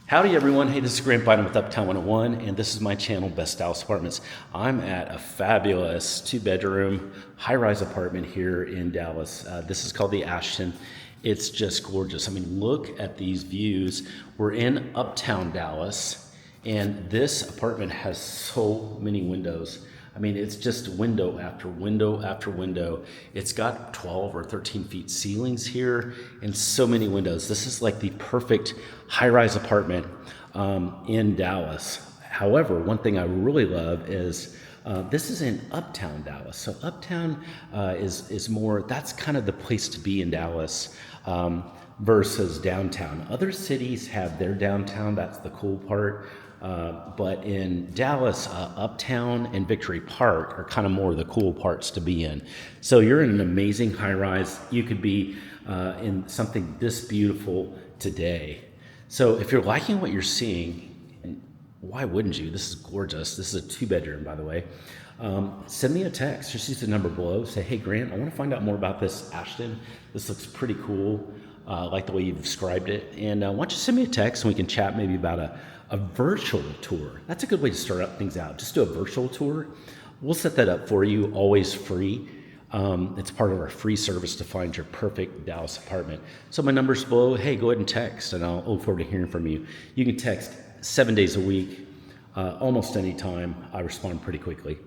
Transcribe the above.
Howdy everyone, hey, this is Grant Biden with Uptown 101, and this is my channel, Best Dallas Apartments. I'm at a fabulous 2-bedroom, high-rise apartment here in Dallas. This is called the Ashton. It's just gorgeous. I mean, look at these views. We're in Uptown Dallas, and this apartment has so many windows. I mean, it's just window after window after window. It's got 12 or 13 feet ceilings here and so many windows. This is like the perfect high-rise apartment in Dallas. However, one thing I really love is this is in Uptown Dallas. So Uptown is more, that's kind of the place to be in Dallas versus downtown. Other cities have their downtown, that's the cool part. But in Dallas, Uptown and Victory Park are kind of more the cool parts to be in. So you're in an amazing high-rise. You could be in something this beautiful today. So if you're liking what you're seeing, and why wouldn't you? This is gorgeous. This is a 2-bedroom, by the way. Send me a text. Just use the number below. Say, hey, Grant, I want to find out more about this Ashton. This looks pretty cool. I like the way you've described it. And why don't you send me a text and we can chat maybe about a virtual tour. That's a good way to start up things out. Just do a virtual tour. We'll set that up for you, always free. It's part of our free service to find your perfect Dallas apartment. So my number's below. Hey, go ahead and text, and I'll look forward to hearing from you. You can text 7 days a week, almost any time. I respond pretty quickly.